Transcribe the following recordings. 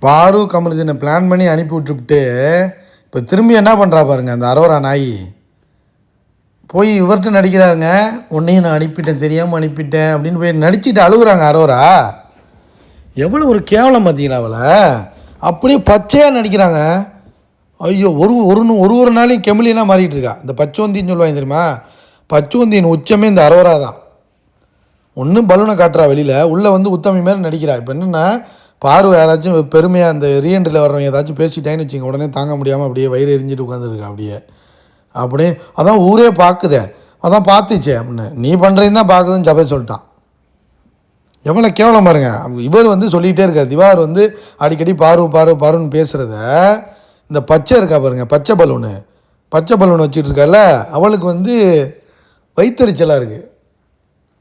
பாரு கமருதீனை பிளான் பண்ணி அனுப்பி விட்டுவிட்டு இப்போ திரும்பி என்ன பண்ணுறா பாருங்க அந்த அரோரா நாய். போய் இவர்கிட்ட நடிக்கிறாருங்க, உன்னையும் நான் அனுப்பிட்டேன் தெரியாமல் அனுப்பிட்டேன் அப்படின்னு போய் நடிச்சுட்டு அழுகுறாங்க அரோரா. எவ்வளோ ஒரு கேவலம் பார்த்தீங்களா அவளை. அப்படியே பச்சையாக நடிக்கிறாங்க. ஐயோ, ஒரு நாளையும் கெமிலினா மாறிட்டு இருக்கா. இந்த பச்சோந்தின்னு சொல்லுவாங்க தெரியுமா, பச்சோந்தியின் உச்சமே இந்த அரோரா தான். ஒன்றும் பலூனை காட்டுறா வெளியில், உள்ளே வந்து உத்தமி மாரி நடிக்கிறா. இப்போ என்னென்னா பார்வை யாராச்சும் பெருமையாக அந்த ரீஎன்ட்ரியில் வர்றவங்க ஏதாச்சும் பேசிட்டாங்கன்னு வச்சுங்க, உடனே தாங்க முடியாமல் அப்படியே வயிறு எரிஞ்சிட்டு உட்காந்துருக்கா. அப்படியே அதான் ஊரே பார்க்குதே, அதான் பார்த்துச்சே அப்படின்னு, நீ பண்ணுறதுன்னு தான் பார்க்குதுன்னு சபை சொல்லிட்டான். எவ்வளோ கேவலம் பாருங்க. இவர் வந்து சொல்லிகிட்டே இருக்கார், திவார் வந்து அடிக்கடி பாருன்னு பேசுகிறத இந்த பச்சை இருக்கா பாருங்க, பச்சை பலூன் வச்சுட்டு இருக்கால, அவளுக்கு வந்து வயிற்றுச்சலாக இருக்குது.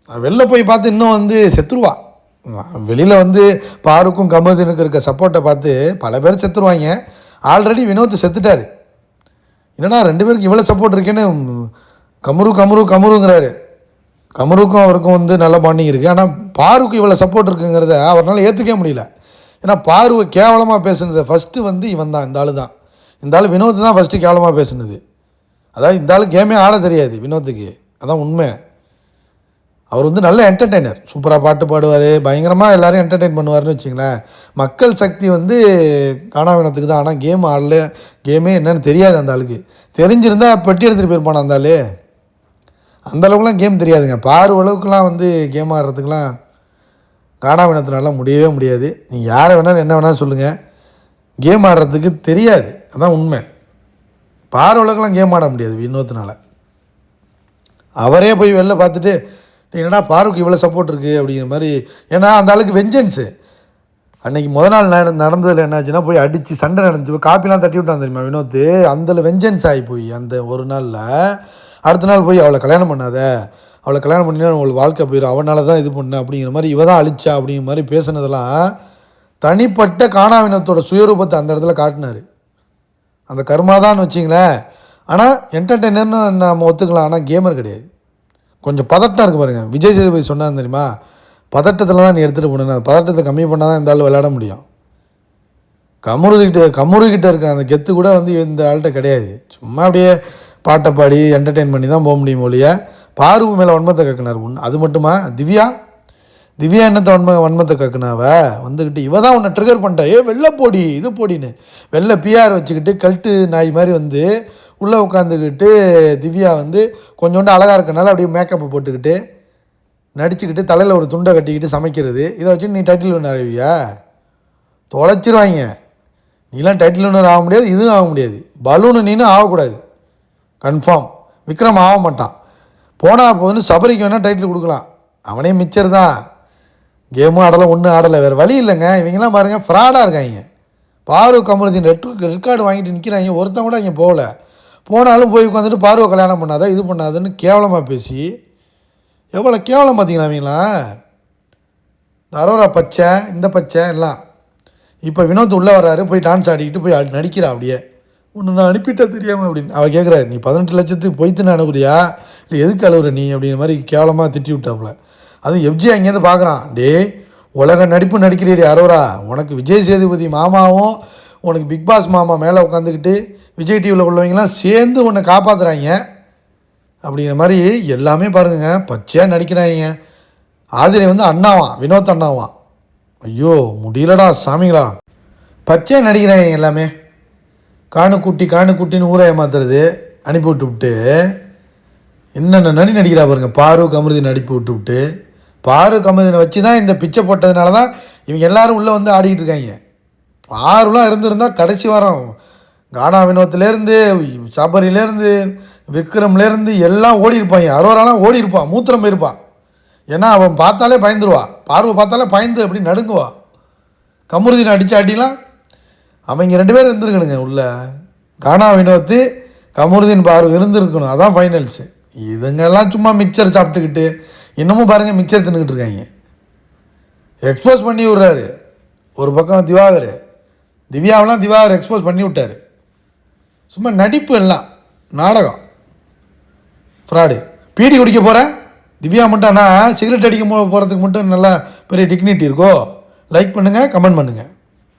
வெளில போய் பார்த்து இன்னும் வந்து செத்துருவா. வெளியில் வந்து பாருக்கும் கமருதீனுக்கு இருக்க சப்போர்ட்டை பார்த்து பல பேர் செத்துருவாங்க. ஆல்ரெடி வினோத் செத்துட்டார். என்னடா 2 பேருக்கு இவ்வளோ சப்போர்ட் இருக்கேன்னு கமருங்கிறாரு. கமருக்கும் அவருக்கும் வந்து நல்ல பாண்டிங் இருக்குது. ஆனால் பாருக்கு இவ்வளோ சப்போர்ட் இருக்குங்கிறத அவரால் ஏற்றுக்கவே முடியல. ஏன்னா பார்வை கேவலமாக பேசுனது ஃபஸ்ட்டு வந்து இவன் தான், இந்த ஆள் வினோத் தான் ஃபஸ்ட்டு கேவலமாக பேசுனது. அதாவது இந்த ஆள் கேமே ஆட தெரியாது வினோத்துக்கு, அதான் உண்மை. அவர் வந்து நல்ல என்டர்டெய்னர், சூப்பராக பாட்டு பாடுவார், பயங்கரமாக எல்லோரும் என்டர்டெயின் பண்ணுவார்னு வச்சிங்களேன். மக்கள் சக்தி வந்து காணாவினத்துக்கு தான். ஆனால் கேம் ஆடல, கேமே என்னன்னு தெரியாது அந்த ஆளுக்கு. தெரிஞ்சிருந்தால் பெட்டி எடுத்துகிட்டு போயிருப்பான அந்த ஆள். அந்தளவுக்குலாம் கேம் தெரியாதுங்க. அளவுக்குலாம் வந்து கேம் ஆடுறதுக்கெலாம் காணாவினத்தினால முடியவே முடியாது. நீங்கள் யாரை வேணாலும் என்ன வேணாலும் சொல்லுங்கள், கேம் ஆடுறதுக்கு தெரியாது, அதான் உண்மை. அளவுக்குலாம் கேம் ஆட முடியாது வினோத்தினால. அவரே போய் வெளில பார்த்துட்டு என்னடா பாருக்கு இவ்வளோ சப்போர்ட் இருக்குது அப்படிங்கிற மாதிரி. ஏன்னா அந்த ஆளுக்கு வெஞ்சன்ஸு. அன்றைக்கி நாள் நடந்ததில் என்னாச்சுன்னா, போய் அடித்து சண்டை நடந்துச்சு, காப்பிலாம் தட்டி விட்டான் தெரியுமா வினோத். அதில் வெஞ்சன்ஸ் ஆகி போய் அந்த ஒரு நாளில் அடுத்த நாள் போய் அவளை கல்யாணம் பண்ணாத, அவளை கல்யாணம் பண்ணினா அவளுக்கு வாழ்க்கை போயிடும், அவனால் தான் இது பண்ண அப்படிங்கிற மாதிரி, இவ தான் அழிச்சா அப்படிங்கிற மாதிரி பேசுனதெல்லாம் தனிப்பட்ட காணாவினத்தோட சுயரூபத்தை அந்த இடத்துல காட்டினார். அந்த கர்மாதான்னு வச்சிங்களேன். ஆனால் என்டர்டெய்னர்னு நம்ம ஒத்துக்கலாம், ஆனால் கேமர் கிடையாது. கொஞ்சம் பதட்டம் இருக்குது பாருங்கள். விஜய் சேதுபதி சொன்னாங்க தெரியுமா, பதட்டத்தில் தான் நீ எடுத்துகிட்டு போகணும், அந்த பதட்டத்தை கம்மி பண்ணால் தான் இந்த ஆள் விளையாட முடியும். கமுருக்கிட்ட இருக்க அந்த கெத்து கூட வந்து இந்த ஆள்கிட்ட கிடையாது. சும்மா அப்படியே பாட்டை பாடி என்டர்டெயின் பண்ணி தான் போக முடியும் ஒழிய பார்வை மேலே வன்மத்தை கக்குனார். அது மட்டுமா, திவ்யா என்னத்தை வன்மத்தை கக்குனாவ வந்துக்கிட்டு இவ தான் உன்னை ட்ரிகர் பண்ணிட்டா, வெளில போடி இது போடின்னு வெளில பிஆர் வச்சுக்கிட்டு கல்ட்டு நாய் மாதிரி வந்து உள்ளே உட்காந்துக்கிட்டு திவ்யா வந்து கொஞ்சோண்டு அழகாக இருக்கனால அப்படியே மேக்கப்பை போட்டுக்கிட்டு நடிச்சுக்கிட்டு தலையில் ஒரு துண்டை கட்டிக்கிட்டு சமைக்கிறது. இதை வச்சு நீ டைட்டில் வின்னர் ஆகிவியா? தொலைச்சிருவாங்க. நீலாம் டைட்டில் வின்னர் ஆக முடியாது, இதுவும் ஆக முடியாது. பலூனு நீனும் ஆகக்கூடாது, கன்ஃபார்ம். விக்ரம் ஆக மாட்டான். போனால் அப்போ வந்து சபரிக்கு வேணால் டைட்டில் கொடுக்கலாம், அவனே மிச்சர் தான். கேமும் ஆடலை, ஒன்றும் ஆடலை, வேறு வழி இல்லைங்க. இவங்கெல்லாம் பாருங்கள் ஃப்ராடாக இருக்காங்க. கமருதீன் ரெக்கார்டு வாங்கிட்டு நிற்கிறாங்க. ஒருத்தன் கூட இங்கே போனாலும் போய் உட்காந்துட்டு பார்வை கல்யாணம் பண்ணாத இது பண்ணாதுன்னு கேவலமாக பேசி எவ்வளோ கேவலம் பார்த்தீங்களா அவங்களா. அரோரா பச்சை, இந்த பச்சை எல்லாம். இப்போ வினோத் உள்ளே வர்றாரு, போய் டான்ஸ் ஆடிக்கிட்டு போய் நடிக்கிறா. அப்படியே ஒன்று நான் அனுப்பிட்டா தெரியாமல் அப்படின்னு அவள் கேட்குறாரு, நீ 18 லட்சத்துக்கு போய்த்துன்னு அனுப்புறியா இல்லை எதுக்கு அழுகுற நீ அப்படிங்கிற மாதிரி கேவலமாக திட்டி விட்டாப்புல. அதுவும் எஃப்ஜி அங்கேருந்து பார்க்குறான், உலக நடிப்பு நடிக்கிறீடி அரோரா, உனக்கு விஜய் சேதுபதி மாமாவும் உனக்கு பிக் பாஸ் மாமா மேலே உட்காந்துக்கிட்டு விஜய் டிவியில் உள்ளவங்களாம் சேர்ந்து உன்னை காப்பாற்றுறாங்க அப்படிங்கிற மாதிரி எல்லாமே பாருங்க பச்சையாக நடிக்கிறாங்க. ஆதிரை வந்து அண்ணாவான், வினோத் அண்ணாவான். ஐயோ முடியலடா சாமிங்களா, பச்சையாக நடிக்கிறாங்க எல்லாமே. காணுக்குட்டின்னு ஊரை ஏமாத்துறது அனுப்பி விட்டு என்னென்ன நடிக்கிறா பாருங்க. கமருதீன் அனுப்பி விட்டு கமருதீனை வச்சு தான் இந்த பிச்சை போட்டதுனால தான் இவங்க எல்லோரும் உள்ளே வந்து ஆடிக்கிட்டு இருக்காங்க. பாருலாம் இருந்திருந்தால் கடைசி வாரம் கானா வினோத்துலேருந்து சபரிலேருந்து விக்ரம்லேருந்து எல்லாம் ஓடி இருப்பாங்க. அரோராலாம் ஓடி இருப்பான், மூத்திரம் போயிருப்பான். ஏன்னா அவன் பார்த்தாலே பயந்துருவா, பார்வை பார்த்தாலே பயந்து அப்படி நடுங்குவா. கமருதீன் அடித்த அடிலாம் அவங்க 2 பேரும் இருந்துருக்கணுங்க உள்ள. கானா வினோத்து கமருதீன் பார்வை இருந்துருக்கணும், அதான் ஃபைனல்ஸு. இதுங்கெல்லாம் சும்மா மிக்சர் சாப்பிட்டுக்கிட்டு இன்னமும் பாருங்கள் மிக்சர் தின்னுக்கிட்டு இருக்காங்க. எக்ஸ்போஸ் பண்ணி விட்றாரு ஒரு பக்கம் திவ்யாவெலாம் திவாகர் எக்ஸ்போஸ் பண்ணி விட்டார். சும்மா நடிப்பு எல்லாம் நாடகம், ஃப்ராடு. பீடி குடிக்க போகிறேன் திவ்யா மட்டும், ஆனால் சிகரெட் அடிக்க போகிறதுக்கு மட்டும் நல்லா பெரிய டிக்னிட்டி இருக்கோ. லைக் பண்ணுங்கள், கமெண்ட் பண்ணுங்கள்.